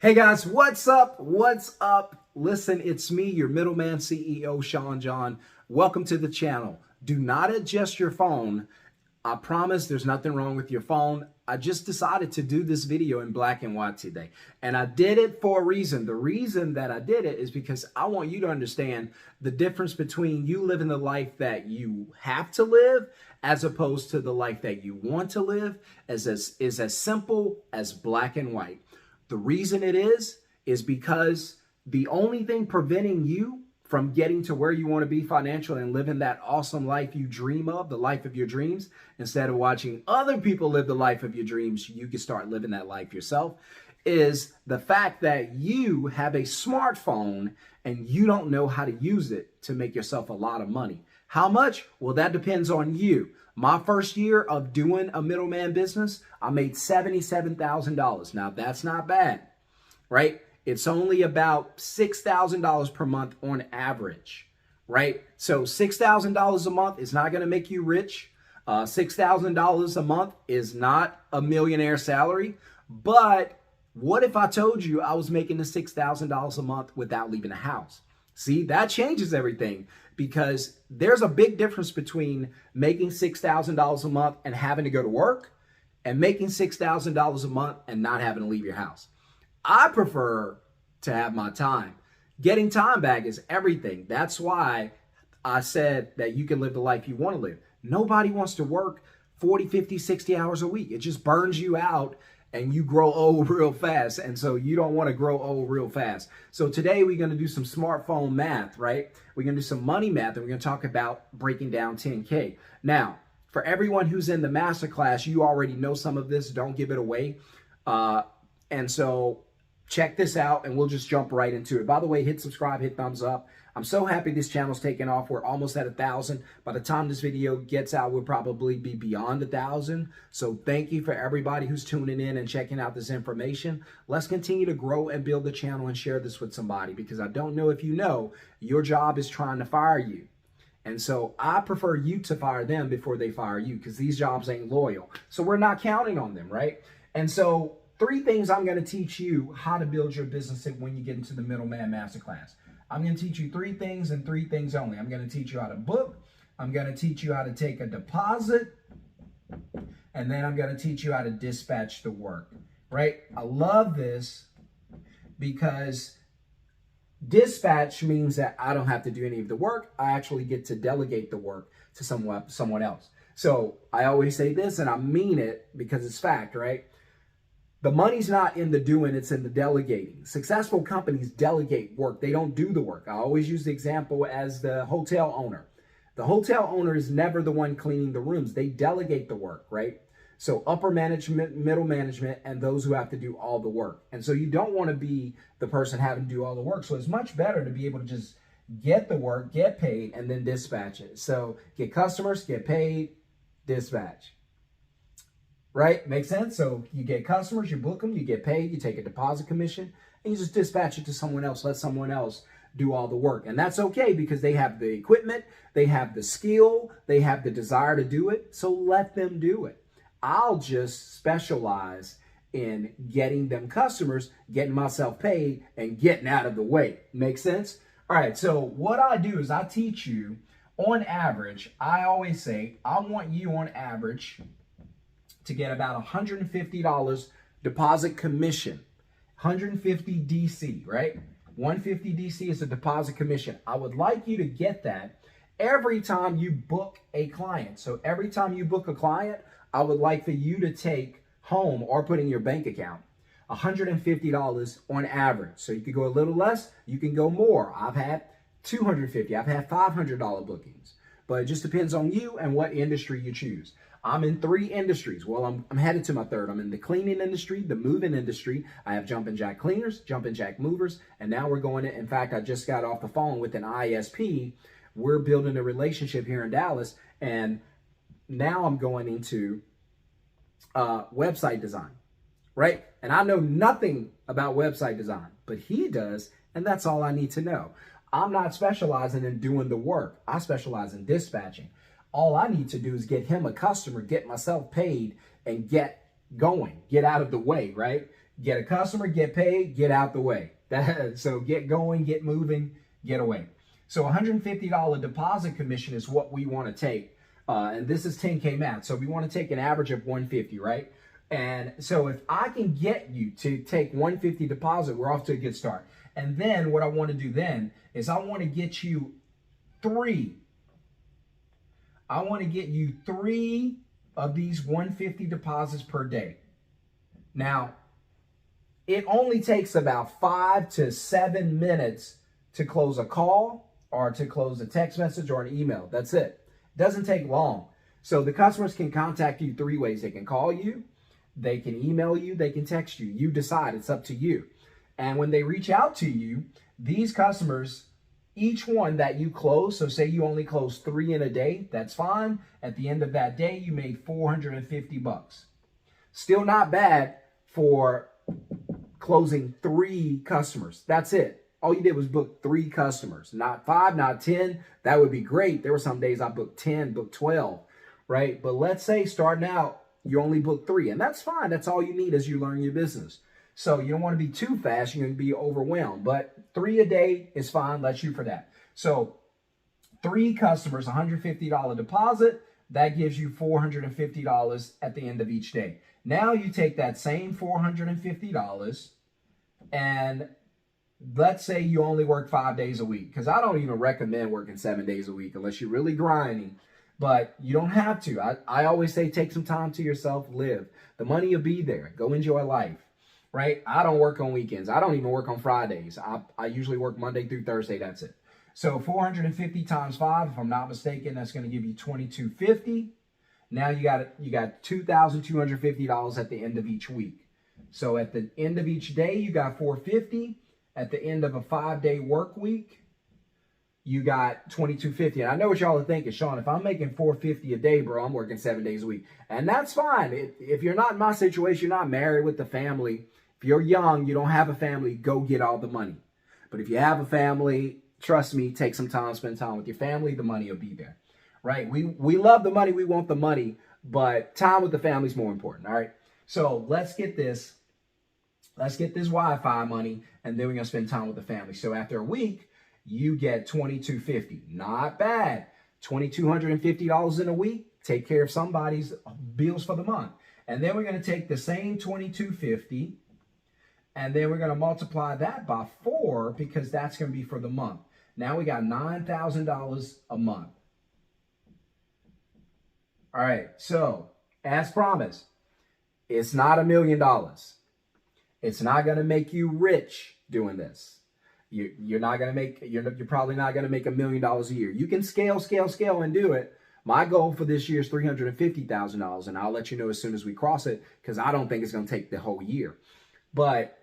Hey guys, what's up? What's up? Listen, it's me, your middleman CEO, Shon-Jhon. Welcome to the channel. Do not adjust your phone. I promise there's nothing wrong with your phone. I just decided to do this video in black and white today. And I did it for a reason. The reason that I did it is because I want you to understand the difference between you living the life that you have to live as opposed to the life that you want to live is as simple as black and white. The reason it is because the only thing preventing you from getting to where you want to be financially and living that awesome life you dream of, the life of your dreams, instead of watching other people live the life of your dreams, you can start living that life yourself, is the fact that you have a smartphone and you don't know how to use it to make yourself a lot of money. How much? Well, that depends on you. My first year of doing a middleman business, I made $77,000. Now, that's not bad, right? It's only about $6,000 per month on average, right? So $6,000 a month is not going to make you rich. $6,000 a month is not a millionaire salary. But what if I told you I was making the $6,000 a month without leaving the house? See, that changes everything, because there's a big difference between making $6,000 a month and having to go to work and making $6,000 a month and not having to leave your house. I prefer to have my time. Getting time back is everything. That's why I said that you can live the life you want to live. Nobody wants to work 40, 50, 60 hours a week. It just burns you out and you grow old real fast. And so you don't want to grow old real fast. So today we're going to do some smartphone math, right? We're going to do some money math, and we're going to talk about breaking down 10K. Now, for everyone who's in the masterclass, you already know some of this. Don't give it away. And so check this out, and we'll just jump right into it. By the way, hit subscribe, hit thumbs up. I'm so happy this channel's taking off. We're almost at 1,000. By the time this video gets out, we'll probably be beyond 1,000. So thank you for everybody who's tuning in and checking out this information. Let's continue to grow and build the channel and share this with somebody, because I don't know if you know, your job is trying to fire you. And so I prefer you to fire them before they fire you, because these jobs ain't loyal. So we're not counting on them, right? And so 3 things I'm going to teach you how to build your business when you get into the Middleman Masterclass. I'm going to teach you 3 things and 3 things only. I'm going to teach you how to book. I'm going to teach you how to take a deposit. And then I'm going to teach you how to dispatch the work, right? I love this because dispatch means that I don't have to do any of the work. I actually get to delegate the work to someone else. So I always say this, and I mean it because it's fact, right? The money's not in the doing, it's in the delegating. Successful companies delegate work. They don't do the work. I always use the example as the hotel owner. The hotel owner is never the one cleaning the rooms. They delegate the work, right? So upper management, middle management, and those who have to do all the work. And so you don't want to be the person having to do all the work. So it's much better to be able to just get the work, get paid, and then dispatch it. So get customers, get paid, dispatch. Right? Makes sense? So you get customers, you book them, you get paid, you take a deposit commission, and you just dispatch it to someone else. Let someone else do all the work. And that's okay, because they have the equipment, they have the skill, they have the desire to do it. So let them do it. I'll just specialize in getting them customers, getting myself paid, and getting out of the way. Make sense? All right. So what I do is I teach you on average. I always say I want you on average to get about $150 deposit commission. 150 DC, right? 150 DC is a deposit commission. I would like you to get that every time you book a client. So every time you book a client, I would like for you to take home or put in your bank account $150 on average. So you could go a little less, you can go more. I've had $250, I've had $500 bookings, but it just depends on you and what industry you choose. I'm in 3 industries. Well, I'm headed to my 3rd. I'm in the cleaning industry, the moving industry. I have jumping jack cleaners, jumping jack movers, and now we're going to, in fact, I just got off the phone with an ISP. We're building a relationship here in Dallas, and now I'm going into website design, right? And I know nothing about website design, but he does, and that's all I need to know. I'm not specializing in doing the work. I specialize in dispatching. All I need to do is get him a customer, get myself paid, and get going, get out of the way, right? Get a customer, get paid, get out the way. So get going, get moving, get away. So $150 deposit commission is what we want to take. And this is 10K math. So we want to take an average of 150, right? And so if I can get you to take 150 deposit, we're off to a good start. And then what I want to do then is I want to get you three. I want to get you 3 of these 150 deposits per day. Now, it only takes about 5 to 7 minutes to close a call or to close a text message or an email. That's it. It doesn't take long. So the customers can contact you 3 ways. They can call you, they can email you, they can text you. You decide. It's up to you. And when they reach out to you, these customers, each one that you close, so say you only close 3 in a day, that's fine. At the end of that day, you made $450. Still not bad for closing 3 customers. That's it. All you did was book 3 customers, not 5, not 10. That would be great. There were some days I booked 10, booked 12, right? But let's say starting out, you only book 3, and that's fine. That's all you need as you learn your business. So you don't want to be too fast. You're going to be overwhelmed, but 3 a day is fine. Let's shoot for that. So 3 customers, $150 deposit, that gives you $450 at the end of each day. Now you take that same $450 and let's say you only work 5 days a week, because I don't even recommend working 7 days a week unless you're really grinding, but you don't have to. I always say take some time to yourself, live. The money will be there. Go enjoy life, right? I don't work on weekends. I don't even work on Fridays. I usually work Monday through Thursday. That's it. So 450 times 5, if I'm not mistaken, that's going to give you $2,250. Now you got $2,250 at the end of each week. So at the end of each day, you got $450. At the end of a 5-day work week, you got $2,250. And I know what y'all are thinking, Sean, if I'm making $450 a day, bro, I'm working 7 days a week. And that's fine. If you're not in my situation, you're not married with the family. If you're young, you don't have a family, go get all the money. But if you have a family, trust me, take some time, spend time with your family, the money will be there, right? We love the money, we want the money, but time with the family is more important, all right? So let's get this Wi-Fi money, and then we're going to spend time with the family. So after a week, you get $2,250. Not bad. $2,250 in a week. Take care of somebody's bills for the month. And then we're going to take the same $2,250, and then we're going to multiply that by 4 because that's going to be for the month. Now we got $9,000 a month. All right. So as promised, it's not $1 million. It's not going to make you rich doing this. You're not going to make, you're probably not going to make $1 million a year. You can scale and do it. My goal for this year is $350,000, and I'll let you know as soon as we cross it, because I don't think it's going to take the whole year. But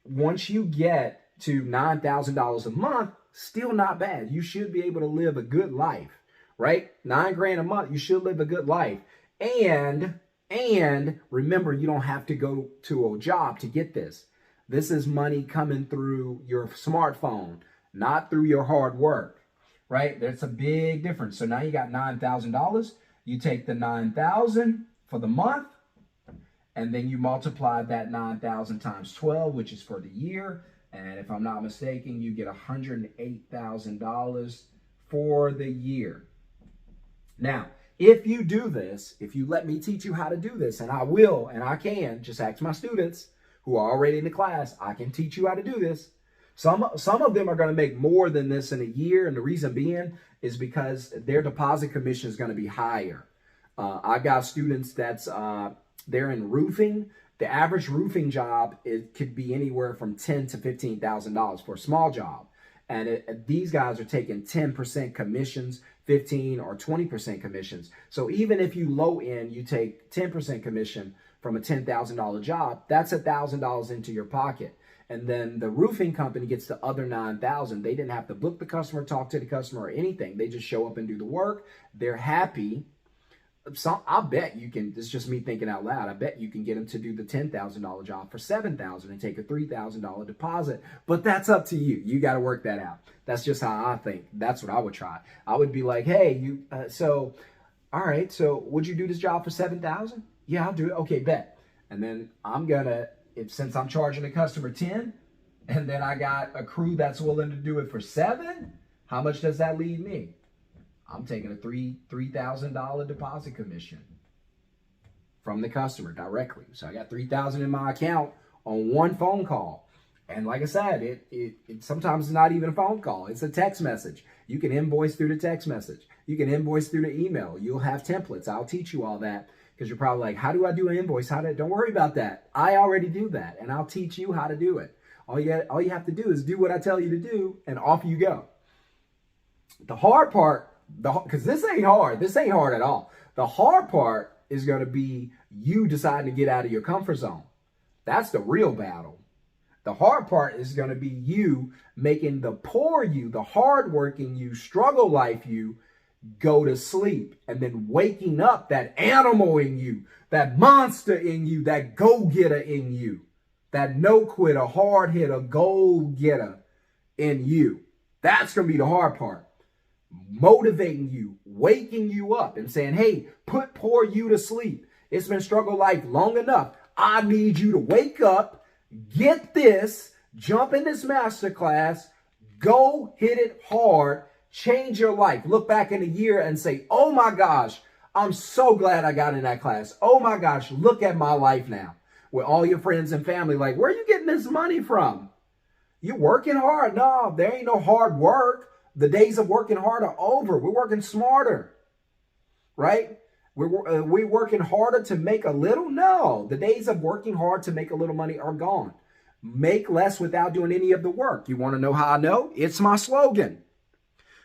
once you get to $9,000 a month, still not bad. You should be able to live a good life, right? $9,000 a month, you should live a good life. And remember, you don't have to go to a job to get this. This is money coming through your smartphone, not through your hard work, right? There's a big difference. So now you got $9,000. You take the $9,000 for the month, and then you multiply that $9,000 times 12, which is for the year. And if I'm not mistaken, you get $108,000 for the year. Now, if you do this, if you let me teach you how to do this, and I will, and I can, just ask my students who are already in the class, I can teach you how to do this. Some of them are going to make more than this in a year, and the reason being is because their deposit commission is going to be higher. I got students that's they're in roofing. The average roofing job, it could be anywhere from $10,000 to $15,000 for a small job. And these guys are taking 10% commissions, 15 or 20% commissions. So even if you low end, you take 10% commission from a $10,000 job, that's $1,000 into your pocket. And then the roofing company gets the other $9,000. They didn't have to book the customer, talk to the customer or anything. They just show up and do the work. They're happy. I bet you can, this is just me thinking out loud, I bet you can get them to do the $10,000 job for $7,000 and take a $3,000 deposit. But that's up to you. You got to work that out. That's just how I think. That's what I would try. I would be like, hey, all right, so would you do this job for $7,000? Yeah, I'll do it. Okay, bet. And then I'm going to if since I'm charging the customer 10 and then I got a crew that's willing to do it for 7, how much does that leave me? I'm taking a $3,000 deposit commission from the customer directly. So I got $3,000 in my account on one phone call. And like I said, it sometimes it's not even a phone call. It's a text message. You can invoice through the text message. You can invoice through the email. You'll have templates. I'll teach you all that because you're probably like, how do I do an invoice? Don't worry about that. I already do that, and I'll teach you how to do it. All you have to do is do what I tell you to do, and off you go. The hard part, because this ain't hard. This ain't hard at all. The hard part is going to be you deciding to get out of your comfort zone. That's the real battle. The hard part is going to be you making the poor you, the hardworking you, struggle life you, go to sleep, and then waking up that animal in you, that monster in you, that go-getter in you, that no-quitter, hard-hitter, goal-getter in you. That's going to be the hard part. Motivating you, waking you up and saying, hey, put poor you to sleep. It's been struggle life long enough. I need you to wake up, get this, jump in this masterclass, go hit it hard, change your life. Look back in a year and say, oh my gosh, I'm so glad I got in that class. Oh my gosh, look at my life now. With all your friends and family, like, where are you getting this money from? You working hard? No, there ain't no hard work. The days of working hard are over. We're working smarter, right? We're working harder to make a little? No, the days of working hard to make a little money are gone. Make less without doing any of the work. You want to know how I know? It's my slogan.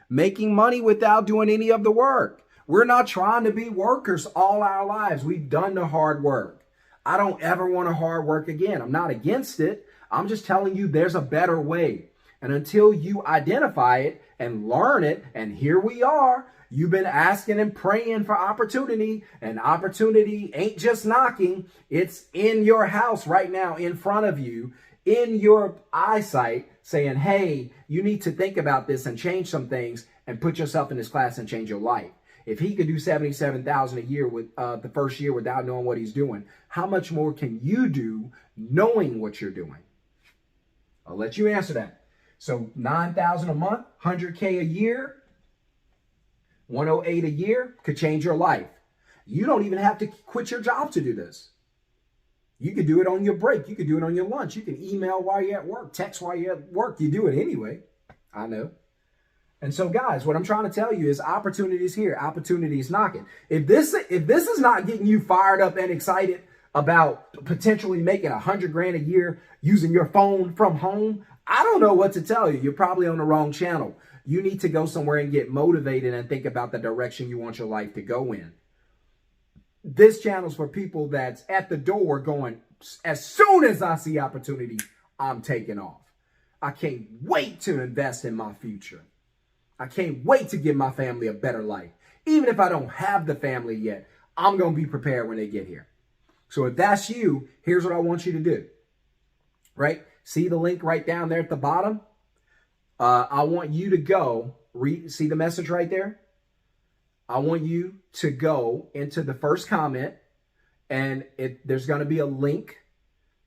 Making money without doing any of the work. We're not trying to be workers all our lives. We've done the hard work. I don't ever want to hard work again. I'm not against it. I'm just telling you there's a better way. And until you identify it and learn it, and here we are, you've been asking and praying for opportunity, and opportunity ain't just knocking. It's in your house right now, in front of you, in your eyesight, saying, hey, you need to think about this and change some things and put yourself in this class and change your life. If he could do $77,000 a year with the first year without knowing what he's doing, how much more can you do knowing what you're doing? I'll let you answer that. So $9,000 a month, $100K a year, 108 a year could change your life. You don't even have to quit your job to do this. You could do it on your break. You could do it on your lunch. You can email while you're at work, text while you're at work. You do it anyway. I know. And so, guys, what I'm trying to tell you is opportunity is here. Opportunity is knocking. If this is not getting you fired up and excited about potentially making $100,000 a year using your phone from home, I don't know what to tell you. You're probably on the wrong channel. You need to go somewhere and get motivated and think about the direction you want your life to go in. This channel's for people that's at the door going, as soon as I see opportunity, I'm taking off. I can't wait to invest in my future. I can't wait to give my family a better life. Even if I don't have the family yet, I'm going to be prepared when they get here. So if that's you, here's what I want you to do. Right? See the link right down there at the bottom? I want you to go, see the message right there? I want you to go into the first comment, and there's going to be a link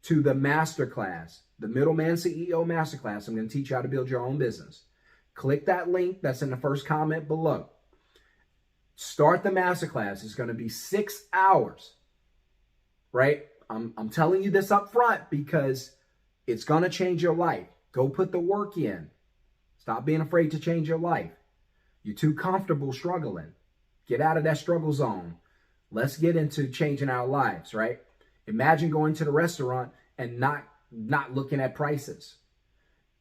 to the masterclass, the Middleman CEO Masterclass. I'm going to teach you how to build your own business. Click that link that's in the first comment below. Start the masterclass. It's going to be 6 hours, right? I'm telling you this up front because it's going to change your life. Go put the work in. Stop being afraid to change your life. You're too comfortable struggling. Get out of that struggle zone. Let's get into changing our lives, right? Imagine going to the restaurant and not looking at prices.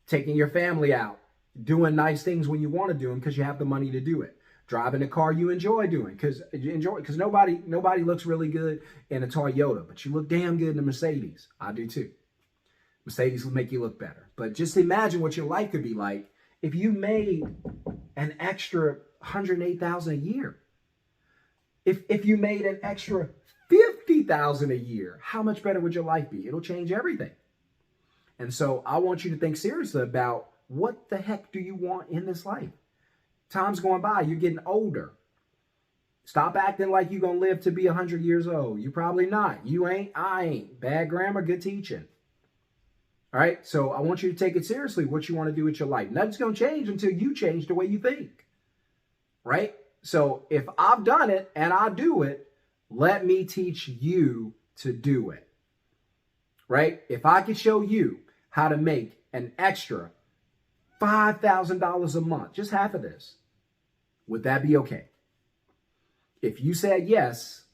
Taking your family out. Doing nice things when you want to do them because you have the money to do it. Driving a car you enjoy doing because nobody looks really good in a Toyota, but you look damn good in a Mercedes. I do too. Mercedes will make you look better. But just imagine what your life could be like if you made an extra $108,000 a year. If you made an extra $50,000 a year, how much better would your life be? It'll change everything. And so I want you to think seriously about what the heck do you want in this life? Time's going by. You're getting older. Stop acting like you're going to live to be 100 years old. You're probably not. You ain't. I ain't. Bad grammar, good teaching. All right? So I want you to take it seriously what you want to do with your life. Nothing's going to change until you change the way you think. Right? So if I've done it and I do it, let me teach you to do it. Right? If I could show you how to make an extra $5,000 a month, just half of this, would that be okay? If you said yes,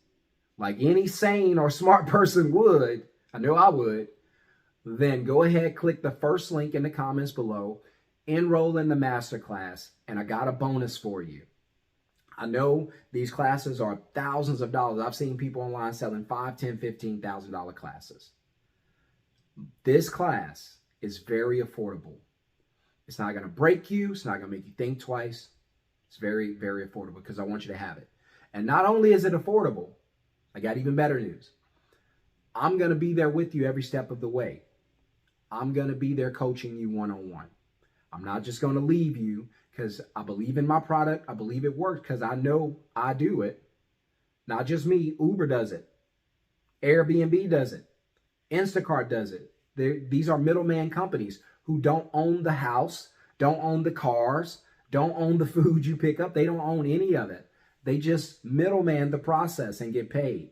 like any sane or smart person would, I know I would, then go ahead, click the first link in the comments below, enroll in the masterclass, and I got a bonus for you. I know these classes are thousands of dollars. I've seen people online selling $5,000, $10,000, $15,000 classes. This class is very affordable. It's not going to break you. It's not going to make you think twice. It's very, very affordable because I want you to have it. And not only is it affordable, I got even better news. I'm going to be there with you every step of the way. I'm going to be there coaching you one-on-one. I'm not just going to leave you because I believe in my product. I believe it works because I know I do it. Not just me. Uber does it. Airbnb does it. Instacart does it. These are middleman companies who don't own the house, don't own the cars, don't own the food you pick up. They don't own any of it. They just middleman the process and get paid.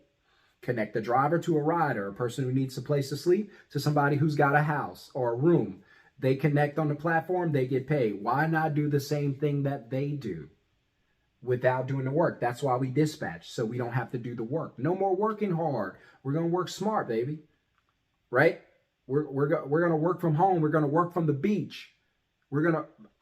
Connect the driver to a rider, a person who needs a place to sleep, to somebody who's got a house or a room. They connect on the platform, they get paid. Why not do the same thing that they do without doing the work? That's why we dispatch, so we don't have to do the work. No more working hard. We're going to work smart, baby. Right? We're going to work from home. We're going to work from the beach.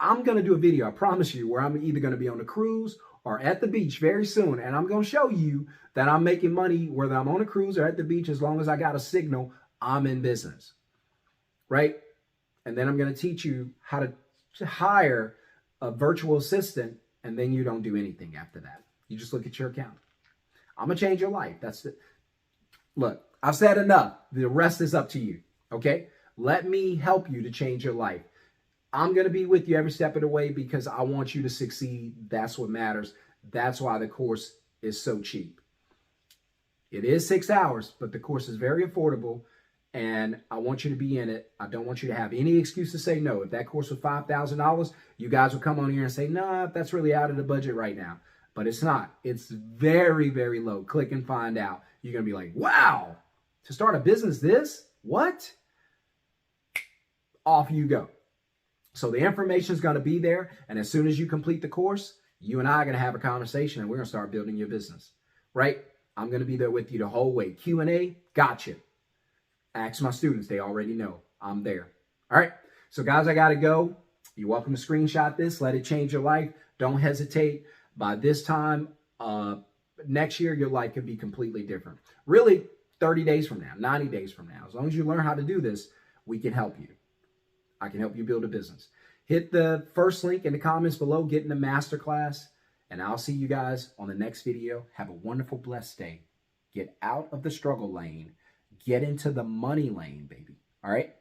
I'm going to do a video, I promise you, where I'm either going to be on a cruise or at the beach very soon. And I'm going to show you that I'm making money whether I'm on a cruise or at the beach. As long as I got a signal, I'm in business. Right? And then I'm going to teach you how to hire a virtual assistant. And then you don't do anything after that. You just look at your account. I'm going to change your life. That's it. Look, I've said enough. The rest is up to you. Okay? Let me help you to change your life. I'm going to be with you every step of the way because I want you to succeed. That's what matters. That's why the course is so cheap. It is 6 hours, but the course is very affordable, and I want you to be in it. I don't want you to have any excuse to say no. If that course was $5,000, you guys will come on here and say, nah, that's really out of the budget right now. But it's not. It's very, very low. Click and find out. You're going to be like, wow, to start a business this? What? Off you go. So the information is going to be there. And as soon as you complete the course, you and I are going to have a conversation and we're going to start building your business, right? I'm going to be there with you the whole way. Q&A, gotcha. Ask my students. They already know I'm there. All right. So guys, I got to go. You're welcome to screenshot this. Let it change your life. Don't hesitate. By this time next year, your life could be completely different. Really, 30 days from now, 90 days from now. As long as you learn how to do this, we can help you. I can help you build a business. Hit the first link in the comments below, get in the masterclass, and I'll see you guys on the next video. Have a wonderful, blessed day. Get out of the struggle lane. Get into the money lane, baby. All right?